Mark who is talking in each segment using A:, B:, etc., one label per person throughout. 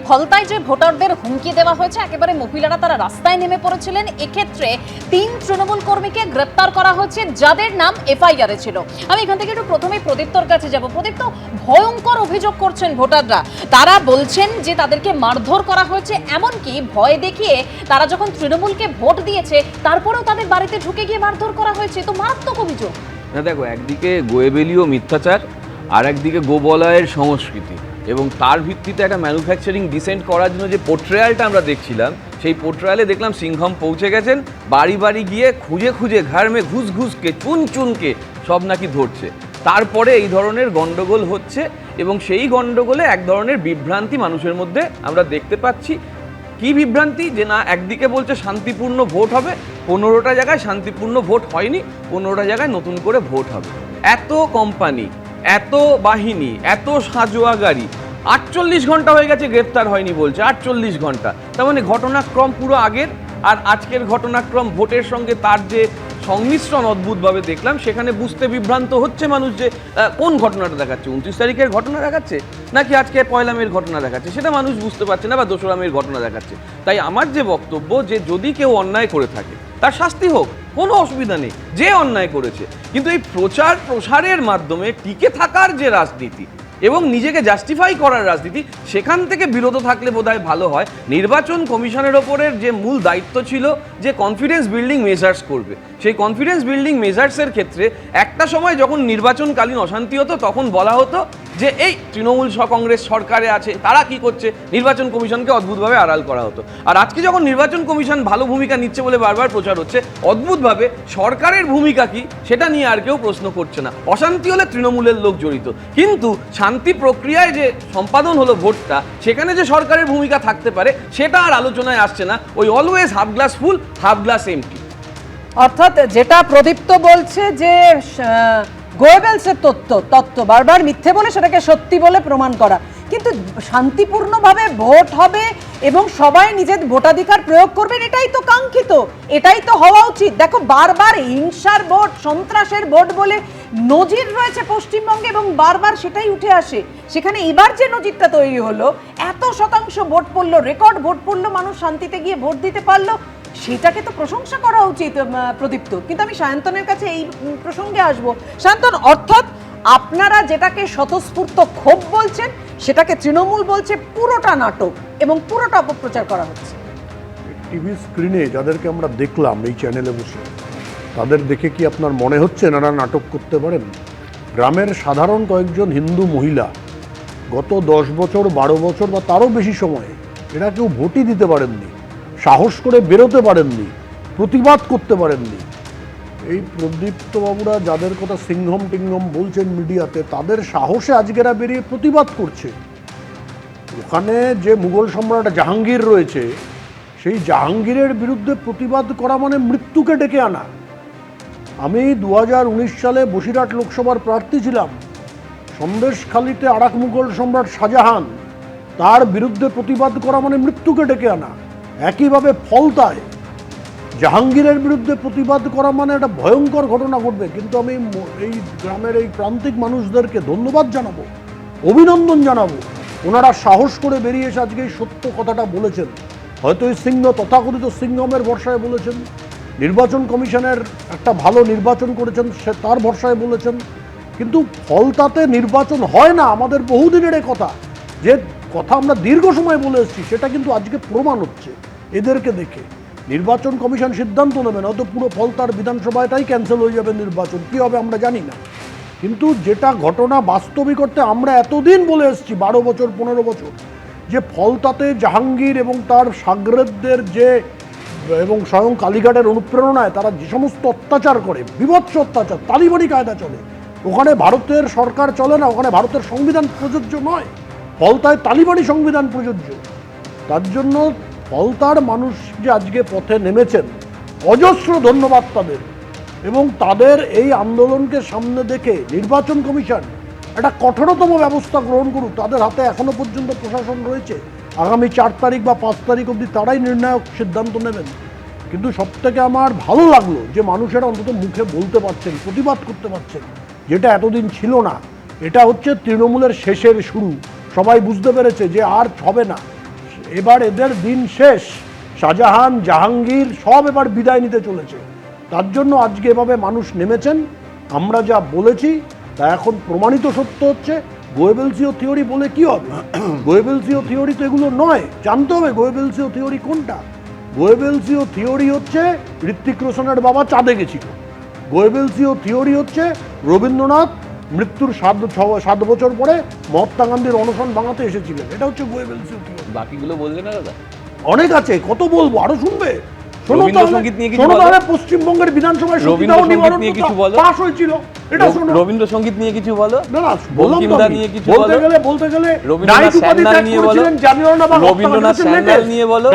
A: ফলতায় যে ভোটারদের হুমকি দেওয়া হয়েছে, একেবারে মহিলারা তারা রাস্তায় নেমে পড়েছিলেন, এক্ষেত্রে 3 তৃণমূল কর্মীকে গ্রেপ্তার করা হয়েছে যাদের নাম এফআইআর এ ছিল। আমি এখান থেকে একটু প্রথমেই প্রদীপ্তর কাছে যাব। প্রদীপ্ত, ভয়ঙ্কর অভিযোগ করছেন ভোটাররা, তারা বলছেন যে তাদেরকে মারধর করা হয়েছে, এমনকি ভয় দেখিয়ে তারা যখন তৃণমূলকে ভোট দিয়েছে তারপরেও তাদের বাড়িতে ঢুকে গিয়ে মারধর করা হয়েছে। তো মারাত্মক অভিযোগ।
B: না দেখো, একদিকে গোয়েবেলীয় মিথ্যাচার আর একদিকে গোবলয়ের সংস্কৃতি, এবং তার ভিত্তিতে একটা ম্যানুফ্যাকচারিং ডিসেন্ট করার জন্য যে পোর্ট্রেয়ালটা আমরা দেখছিলাম, সেই পোর্ট্রেয়ালে দেখলাম সিংঘম পৌঁছে গেছেন, বাড়ি বাড়ি গিয়ে খুঁজে খুঁজে ঘাড়মে ঘুষ ঘুষকে চুন চুনকে সব নাকি ধরছে। তারপরে এই ধরনের গন্ডগোল হচ্ছে, এবং সেই গন্ডগোলে এক ধরনের বিভ্রান্তি মানুষের মধ্যে আমরা দেখতে পাচ্ছি। কি বিভ্রান্তি? যে না, একদিকে বলছে শান্তিপূর্ণ ভোট হবে, 15টা জায়গায় শান্তিপূর্ণ ভোট হয়নি, 15টা জায়গায় নতুন করে ভোট হবে। এত কোম্পানি, এত বাহিনী, এত সাজোয়া গাড়ি, 48 ঘন্টা হয়ে গেছে গ্রেপ্তার হয়নি বলছে, 48 ঘন্টা। তার মানে ঘটনাক্রম পুরো আগের, আর আজকের ঘটনাক্রম ভোটের সঙ্গে তার যে সংমিশ্রণ অদ্ভুতভাবে দেখলাম, সেখানে বুঝতে বিভ্রান্ত হচ্ছে মানুষ যে কোন ঘটনাটা দেখাচ্ছে, 29 তারিখের ঘটনা দেখাচ্ছে নাকি আজকে 1 মের ঘটনা দেখাচ্ছে, সেটা মানুষ বুঝতে পারছে না, বা 2 মের ঘটনা দেখাচ্ছে। তাই আমার যে বক্তব্য, যে যদি কেউ অন্যায় করে থাকে তার শাস্তি হোক, কোনো অসুবিধা নেই, যে অন্যায় করেছে। কিন্তু এই প্রচার প্রসারের মাধ্যমে টিকে থাকার যে রাজনীতি এবং নিজেকে জাস্টিফাই করার রাজনীতি, সেখান থেকে বিরত থাকলে বোধহয় ভালো হয়। নির্বাচন কমিশনের ওপরের যে মূল দায়িত্ব ছিল যে কনফিডেন্স বিল্ডিং মেজার্স করবে, সেই কনফিডেন্স বিল্ডিং মেজার্সের ক্ষেত্রে একটা সময় যখন নির্বাচনকালীন অশান্তি হতো, তখন বলা হতো যে এই তৃণমূল কংগ্রেস সরকারে আছে, তারা কি করছে, নির্বাচন কমিশনকে অদ্ভুতভাবে আড়াল করা হতো। আর আজকে যখন নির্বাচন কমিশন ভালো ভূমিকা নিচ্ছে বলে বারবার প্রচার হচ্ছে, অদ্ভুতভাবে সরকারের ভূমিকা কি সেটা নিয়ে আর কেউ প্রশ্ন করছে না। অশান্তি হলে তৃণমূলের লোক জড়িত, কিন্তু শান্তি প্রক্রিয়ায় যে সম্পাদন হলো ভোটটা, সেখানে যে সরকারের ভূমিকা থাকতে পারে সেটা আর আলোচনায় আসছে না। ওই always half glass full, half glass empty.
C: অর্থাৎ যেটা প্রদীপ্ত বলছে যে গোয়েবেলসের তত্ত্ব বারবার মিথ্যে বলে সেটাকে সত্যি বলে প্রমাণ করা, কিন্তু শান্তিপূর্ণভাবে ভোট হবে এবং সবাই নিজের ভোটাধিকার প্রয়োগ করবেন, এটাই তো কাঙ্ক্ষিত, এটাই তো হওয়া উচিত। দেখো, বারবার হিংসার ভোট, সন্ত্রাসের ভোট বলে নজির রয়েছে পশ্চিমবঙ্গে, এবং বারবার সেটাই উঠে আসে। সেখানে এবার যে নজিরটা তৈরি হলো, এত শতাংশ ভোট পড়লো, রেকর্ড ভোট পড়লো, মানুষ শান্তিতে গিয়ে ভোট দিতে পারলো, সেটাকে তো প্রশংসা করা উচিত প্রদীপ্ত। কিন্তু আমি সায়ন্তনের কাছে এই প্রসঙ্গে আসবো। সায়ন্তন, অর্থাৎ আপনারা যেটাকে স্বতঃস্ফূর্ত ক্ষোভ বলছেন, সেটাকে তৃণমূল বলছে পুরোটা নাটক এবং পুরোটা অপপ্রচার করা হচ্ছে।
D: টিভি স্ক্রিনে যাদেরকে আমরা দেখলাম এই চ্যানেলে বসে, তাদের দেখে কি আপনার মনে হচ্ছে এনারা নাটক করতে পারেন? গ্রামের সাধারণ কয়েকজন হিন্দু মহিলা গত 10 বছর, 12 বছর বা তারও বেশি সময়ে এরা কেউ ভোটই দিতে পারেননি, সাহস করে বেরোতে পারেননি, প্রতিবাদ করতে পারেননি। এই প্রদীপ্তবাবুরা যাদের কথা সিংহম টিংহম বলছেন মিডিয়াতে, তাদের সাহসে আজকেরা বেরিয়ে প্রতিবাদ করছে। ওখানে যে মুঘল সম্রাট জাহাঙ্গীর রয়েছে, সেই জাহাঙ্গীরের বিরুদ্ধে প্রতিবাদ করা মানে মৃত্যুকে ডেকে আনা। আমি 2019 সালে বসিরহাট লোকসভার প্রার্থী ছিলাম। সন্দেশখালীতে আরাক মুঘল সম্রাট শাহজাহান, তার বিরুদ্ধে প্রতিবাদ করা মানে মৃত্যুকে ডেকে আনা। একইভাবে ফলতায় জাহাঙ্গীরের বিরুদ্ধে প্রতিবাদ করা মানে একটা ভয়ঙ্কর ঘটনা ঘটবে। কিন্তু আমি এই গ্রামের এই প্রান্তিক মানুষদেরকে ধন্যবাদ জানাবো, অভিনন্দন জানাবো, ওনারা সাহস করে বেরিয়ে এসে আজকে এই সত্য কথাটা বলেছেন। হয়তো এই সিংহ তথাকথিত সিংহমের ভরসায় বলেছেন, নির্বাচন কমিশনের একটা ভালো নির্বাচন করেছেন সে তার ভরসায় বলেছেন, কিন্তু ফলতাতে নির্বাচন হয় না আমাদের বহুদিনের কথা, যে কথা আমরা দীর্ঘ সময় বলে এসেছি, সেটা কিন্তু আজকে প্রমাণ হচ্ছে এদেরকে দেখে। নির্বাচন কমিশন সিদ্ধান্ত নেবেন, হয়তো পুরো ফলতার বিধানসভাটাই ক্যান্সেল হয়ে যাবে, নির্বাচন কী হবে আমরা জানি না। কিন্তু যেটা ঘটনা বাস্তবিক করতে আমরা এতদিন বলে এসেছি, 12 বছর 15 বছর, যে ফলতাতে জাহাঙ্গীর এবং তার সাগরেদদের যে, এবং স্বয়ং কালীঘাটের অনুপ্রেরণায় তারা যে সমস্ত অত্যাচার করে, বিভৎস অত্যাচার, তালিবানি কায়দা চলে, ওখানে ভারতের সরকার চলে না, ওখানে ভারতের সংবিধান প্রযোজ্য নয়, ফলতায় তালিবানি সংবিধান প্রযোজ্য। তার জন্য ফলতার মানুষ যে আজকে পথে নেমেছেন, অজস্র ধন্যবাদ তাদের, এবং তাদের এই আন্দোলনকে সামনে দেখে নির্বাচন কমিশন একটা কঠোরতম ব্যবস্থা গ্রহণ করুক। তাদের হাতে এখনো পর্যন্ত প্রশাসন রয়েছে, আগামী 4 তারিখ বা 5 তারিখ অবধি তারাই নির্ণায়ক সিদ্ধান্ত নেবেন। কিন্তু সবথেকে আমার ভালো লাগলো যে মানুষেরা অন্তত মুখে বলতে পারছেন, প্রতিবাদ করতে পারছেন, যেটা এতদিন ছিল না। এটা হচ্ছে তৃণমূলের শেষের শুরু। সবাই বুঝতে পেরেছে যে আর হবে না, এবার এদের দিন শেষ। শাহজাহান, জাহাঙ্গীর সব এবার বিদায় নিতে চলেছে। তার জন্য আজকে এভাবে মানুষ নেমেছেন। আমরা যা বলেছি তা এখন প্রমাণিত সত্য হচ্ছে। গোয়েবেলসীয় থিওরি বলে কি হবে? গোয়েবেলসীয় থিওরি তো এগুলো নয়, জানতে হবে গোয়েবেলসীয় থিওরি কোনটা। গোয়েবেলসীয় থিওরি হচ্ছে ঋত্বিক রোশনের বাবা চাঁদে গেছিল। গোয়েবেলসীয় থিওরি হচ্ছে রবীন্দ্রনাথ মৃত্যুর 7 বছর পরে মহাত্মা গান্ধীর অনশন ভাঙাতে এসেছিলেন। এটা হচ্ছে গোয়েবেলসীয় থিওরি।
B: বাকিগুলো বলবে না দাদা?
D: অনেক আছে, কত বলবো, আরো শুনবে।
B: রবীন্দ্রসঙ্গীত নিয়ে কিছু
D: শোনো
B: বলো।
D: তাহলে পশ্চিমবঙ্গের বিধানসভায়
B: রবীন্দ্রসঙ্গীত নিয়ে কিছু বলো।
D: পাস হয়েছিল, এটা শোনো।
B: রবীন্দ্রসঙ্গীত নিয়ে কিছু বলো।
D: না না, বললাম তো
B: বঙ্কিমদা
D: আমি।
B: নিয়ে কিছু
D: বলতে
B: বলো।
D: গেলে
B: রবীন্দ্রনাথ
D: নাইট উপাধি
B: স্যান্ডাল
D: ত্যাগ
B: নিয়ে বলো।
D: করেছিলেন জানিওনা বা
B: রবীন্দ্রনাথ স্যান্ডাল নিয়ে বলো।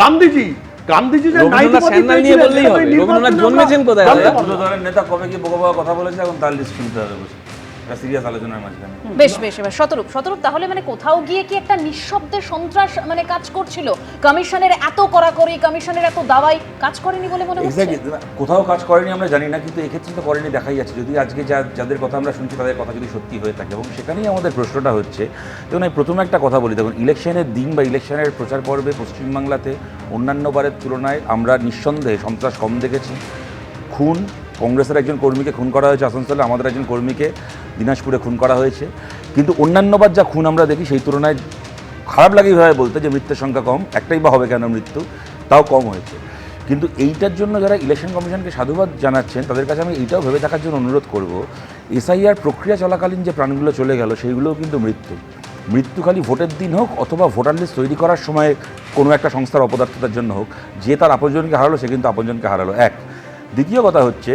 D: গান্ধীজি যে নাইট
B: রবীন্দ্রনাথ
D: উপাধি
B: স্যান্ডাল নিয়ে
D: পেয়েছিলেন,
B: বললেই হবে।
D: সেটা নির্বাচনে
B: রবীন্দ্রনাথ
D: আমরা
B: জন্মেছেন কোথায়?
D: জানতে
B: দাদা?
D: পারবো।
E: দুটো দলের নেতা কবে কি বোকা বোকা কথা বলেছে এখন তার লিস্ট শুনতে হবে বসে, একটা সিরিয়াস আলোচনার মাঝখানে।
A: বেশ বেশ, এবার শতরূপ তাহলে মানে কোথাও গিয়ে কি একটা নিঃশব্দে সন্ত্রাস মানে কাজ করছিল? কমিশনের এত কড়াকড়ি, কমিশনের এত দাওয়াই কাজ করেনি বলে মনে হচ্ছে?
E: এক্স্যাক্টলি, কোথাও কাজ করেনি আমরা জানি না, কিন্তু এক্ষেত্রে তো করেনি দেখাই যাচ্ছে। যদি আজকে যাদের কথা আমরা শুনছি তাদের কথা যদি সত্যি হয়ে থাকে, এবং সেখানেই আমাদের প্রশ্নটা হচ্ছে। দেখুন, আমি প্রথমে একটা কথা বলি, দেখুন ইলেকশনের দিন বা ইলেকশনের প্রচার পর্বে পশ্চিমবাংলাতে অন্যান্য বারের তুলনায় আমরা নিঃসন্দেহে সন্ত্রাস কম দেখেছি। খুন, কংগ্রেসের একজন কর্মীকে খুন করা হয়েছে আসানসোলে, আমাদের একজন কর্মীকে দিনাজপুরে খুন করা হয়েছে। কিন্তু অন্যান্যবার যা খুন আমরা দেখি সেই তুলনায় খারাপ লাগে এইভাবে বলতে যে মৃত্যুর সংখ্যা কম, একটাই বা হবে কেন মৃত্যু, তাও কম হয়েছে। কিন্তু এইটার জন্য যারা ইলেকশন কমিশনকে সাধুবাদ জানাচ্ছেন তাদের কাছে আমি এইটাও ভেবে থাকার জন্য অনুরোধ করব, এসআইআর প্রক্রিয়া চলাকালীন যে প্রাণগুলো চলে গেল সেইগুলোও কিন্তু মৃত্যু খালি ভোটের দিন হোক অথবা ভোটার লিস্ট তৈরি করার সময় কোনো একটা সংস্থার অপদার্থতার জন্য হোক, যে তার আপনজনকে হারালো সে কিন্তু আপনজনকে হারালো। এক, দ্বিতীয় কথা হচ্ছে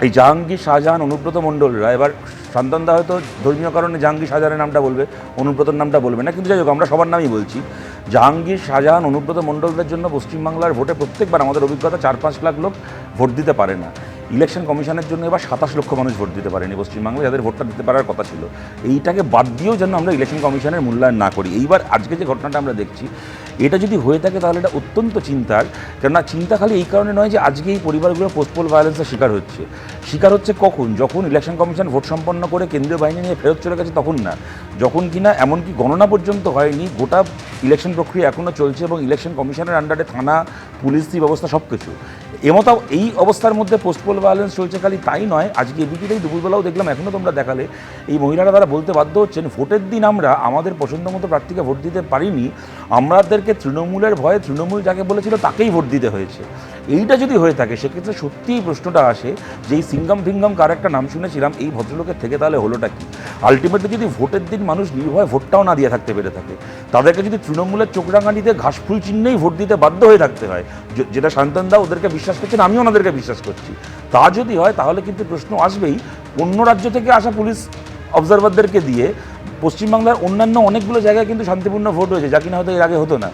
E: এই জাহাঙ্গীর, শাহজাহান, অনুব্রত মণ্ডলরা, এবার সন্তানদা হয়তো ধর্মীয় কারণে জাহাঙ্গীর শাহজাহানের নামটা বলবে, অনুব্রতর নামটা বলবে না, কিন্তু যাই হোক আমরা সবার নামই বলছি। জাহাঙ্গীর, শাহজাহান, অনুব্রত মণ্ডলদের জন্য পশ্চিমবাংলার ভোটে প্রত্যেকবার আমাদের অভিজ্ঞতা 4-5 লাখ লোক ভোট দিতে পারে না। ইলেকশন কমিশনের জন্য এবার 27 লক্ষ মানুষ ভোট দিতে পারেনি পশ্চিমবাংলায়, যাদের ভোটটা দিতে পারার কথা ছিল। এইটাকে বাদ দিয়েও যেন আমরা ইলেকশন কমিশনের মূল্যায়ন না করি। এইবার আজকে যে ঘটনাটা আমরা দেখছি, এটা যদি হয়ে থাকে তাহলে এটা অত্যন্ত চিন্তার। কেননা চিন্তা খালি এই কারণে নয় যে আজকে এই পরিবারগুলো পোস্টপোল ভায়োলেন্সের শিকার হচ্ছে কখন? যখন ইলেকশন কমিশন ভোট সম্পন্ন করে কেন্দ্রীয় বাহিনী নিয়ে ফেরত চলে গেছে তখন না, যখন কিনা এমনকি গণনা পর্যন্ত হয়নি, গোটা ইলেকশন প্রক্রিয়া এখনও চলছে এবং ইলেকশন কমিশনের আন্ডারে থানা, পুলিশি ব্যবস্থা সব কিছু। এই অবস্থার মধ্যে পোস্টপোল ভায়োলেন্স চলছে। খালি তাই নয়, আজকে এবিপিতেই দুপুরবেলাও দেখলাম, এখনও তোমরা দেখালে, এই মহিলারা তারা বলতে বাধ্য হচ্ছেন ভোটের দিন আমরা আমাদের পছন্দ মতো প্রার্থীকে ভোট দিতে পারিনি, আমাদেরকে তৃণমূলের ভয়ে তৃণমূল যাকে বলেছিল তাকেই ভোট দিতে হয়েছে। এইটা যদি হয়ে থাকে সেক্ষেত্রে সত্যিই প্রশ্নটা আসে যে এই সিঙ্গাম ফিঙ্গাম কার একটা নাম শুনেছিলাম, এই ভদ্রলোকের থেকে তাহলে হলোটা কি? আলটিমেটলি যদি ভোটের দিন মানুষ নির্ভয়ে ভোটটাও না দিয়ে থাকতে পেরে থাকে, তাদেরকে যদি তৃণমূলের চোখরাঙানিতে ঘাসফুল চিহ্নেই ভোট দিতে বাধ্য হয়ে থাকতে হয়, যেটা শান্তনদা ওদেরকে বিশ্বাস করছেন, আমিও ওনাদেরকে বিশ্বাস করছি, তা যদি হয় তাহলে কিন্তু প্রশ্ন আসবেই অন্য রাজ্য থেকে আসা পুলিশ অবজারভারদেরকে দিয়ে পশ্চিমবাংলার অন্যান্য অনেকগুলো জায়গায় কিন্তু শান্তিপূর্ণ ভোট হয়েছে, যা কিনা হয়তো এর আগে হতো না।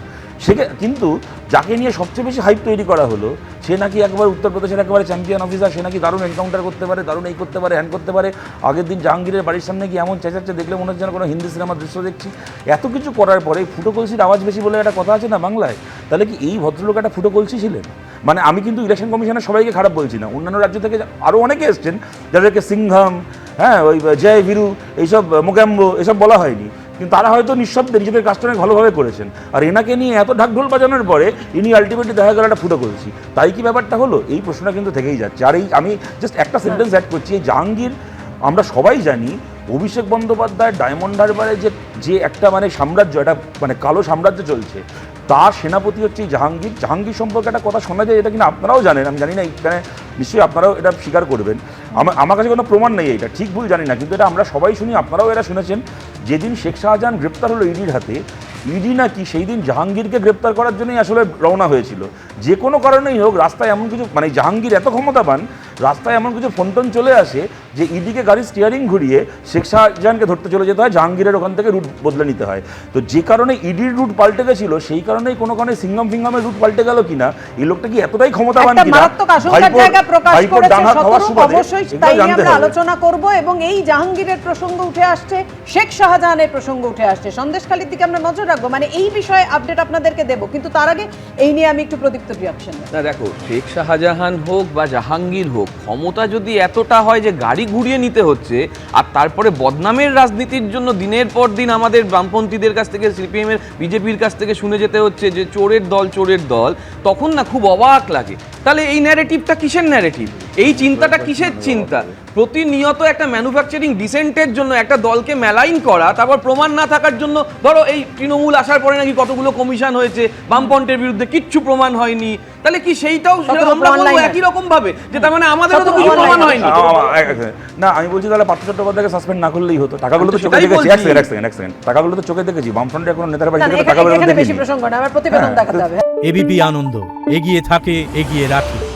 E: কিন্তু যাকে নিয়ে সবচেয়ে বেশি হাইপ তৈরি করা হলো, সে নাকি একবার উত্তরপ্রদেশের একেবারে চ্যাম্পিয়ন অফিসার, সে নাকি দারুণ এনকাউন্টার করতে পারে, দারুণ এই করতে পারে, হ্যান করতে পারে। আগের দিন জাহাঙ্গীরের বাড়ির সামনে গিয়ে এমন চেঁচাচ্ছে, দেখলে মনে হচ্ছে যেন কোনো হিন্দি সিনেমার দৃশ্য দেখছি। এত কিছু করার পরে ফুটো কলসির আওয়াজ বেশি বলে একটা কথা আছে না বাংলায়, তাহলে কি এই ভদ্রলোক একটা ফুটো কলসি ছিলেন? মানে আমি কিন্তু ইলেকশন কমিশনের সবাইকে খারাপ বলছি না, অন্যান্য রাজ্য থেকে আরও অনেকে এসছেন যাদেরকে সিংঘম, হ্যাঁ ওই জয় ভিরু, এইসব মোকাম্বো এসব বলা হয়নি, কিন্তু তারা হয়তো নিঃশব্দে নিজেদের কাজটা অনেক ভালোভাবে করেছেন। আর এনাকে নিয়ে এত ঢাকঢোল বাজানোর পরে ইনি আলটিমেটলি দেখা গেল একটা ফুটো করেছি, তাই কি ব্যাপারটা হলো? এই প্রশ্নটা কিন্তু থেকেই যাচ্ছে। আর এই আমি জাস্ট একটা সেন্টেন্স অ্যাড করছি, এই জাহাঙ্গীর, আমরা সবাই জানি অভিষেক বন্দ্যোপাধ্যায় ডায়মন্ড হারবারে যে একটা মানে সাম্রাজ্য, একটা মানে কালো সাম্রাজ্য চলছে, তার সেনাপতি হচ্ছে এই জাহাঙ্গীর সম্পর্কে একটা কথা শোনা যায়, এটা কিনা আপনারাও জানেন, আমি জানি না এখানে নিশ্চয়ই আপনারাও এটা স্বীকার করবেন। আমার কাছে কোনো প্রমাণ নেই, এটা ঠিক ভুল জানি না, কিন্তু এটা আমরা সবাই শুনি, আপনারাও এটা শুনেছেন। যেদিন শেখ শাহজাহান গ্রেপ্তার হলো ইডির হাতে, ইডি নাকি সেই দিন জাহাঙ্গীরকে গ্রেপ্তার করার জন্যই আসলে রওনা হয়েছিল। যে কোনো কারণেই হোক রাস্তায় এমন কিছু, মানে জাহাঙ্গীর এত ক্ষমতাবান, রাস্তায় এমন কিছু ফোনটোন চলে আসে যে ইডিকে গাড়ির স্টিয়ারিং ঘুরিয়ে শেখ শাহজাহানকে ধরতে চলে যেতে হয়, জাহাঙ্গীরের ওখান থেকে রুট বদলে নিতে হয়। তো যে কারণে ইডির রুট পাল্টে গেছিল, সেই কারণেই কোনো কারণে সিঙ্গাম ফিঙ্গামের রুট পাল্টে গেল কিনা, এই লোকটা কি এতটাই ক্ষমতাবান কিনা,
C: অবশ্যই তাই নিয়ে আমরা আলোচনা করব। এবং এই জাহাঙ্গীরের প্রসঙ্গ উঠে আসছে, শেখ শাহজাহানের প্রসঙ্গ উঠে আসছে, সন্দেশখালীর দিকে আমরা নজর রাখবো, মানে এই বিষয়ে আপডেট আপনাদেরকে দেবো। কিন্তু তার আগে এই নিয়ে আমি একটু প্রদীপ the reaction?
B: না দেখো, শেখ শাহজাহান হোক বা জাহাঙ্গীর হোক, ক্ষমতা যদি এতটা হয় যে গাড়ি ঘুরিয়ে নিতে হচ্ছে আর তারপরে বদনামের রাজনীতির জন্য দিনের পর দিন আমাদের বামপন্থীদের কাছ থেকে, সিপিএম এর, বিজেপির কাছ থেকে শুনে যেতে হচ্ছে যে চোরের দল, তখন না খুব অবাক লাগে। তাহলে এই ন্যারেটিভটা কিসের ন্যারেটিভ? এই চিন্তাটা কিসের চিন্তা? প্রতিনিয়ত একটা ম্যানুফ্যাকচারিং ডিসেন্টের জন্য একটা দলকে মেলাইন করা, তারপর প্রমাণ না থাকার জন্য, ধরো এই তৃণমূল আসার পরে নাকি কতগুলো কমিশন হয়েছে, বামপন্থের বিরুদ্ধে কিচ্ছু প্রমাণ হয়নি, তাহলে কি সেইটাও আমরা বলবো একই রকম ভাবে যে তার মানে আমাদেরও তো কিছু প্রমাণ হয়নি?
E: না, আমি বলছি তাহলে পার্থ চট্টোপাধ্যায়কে সাসপেন্ড না করলেই হতো। টাকাগুলো তো চোখে
B: সেটাই
E: দেখেছি,
B: বলছি।
E: এক সেকেন্ড, টাকাগুলো তো চোখে দেখেছি। বামফ্রন্টের কোনো নেতার বাড়ি
C: না,
E: থেকে
C: এখানে-
E: টাকা বেরোতে
C: এখানে বেশি
E: দেখিনি।
C: প্রসঙ্গ না, আমার প্রতিবেদন দেখাতে হবে।
F: এবিপি আনন্দ, এগিয়ে থাকে, এগিয়ে রাখে।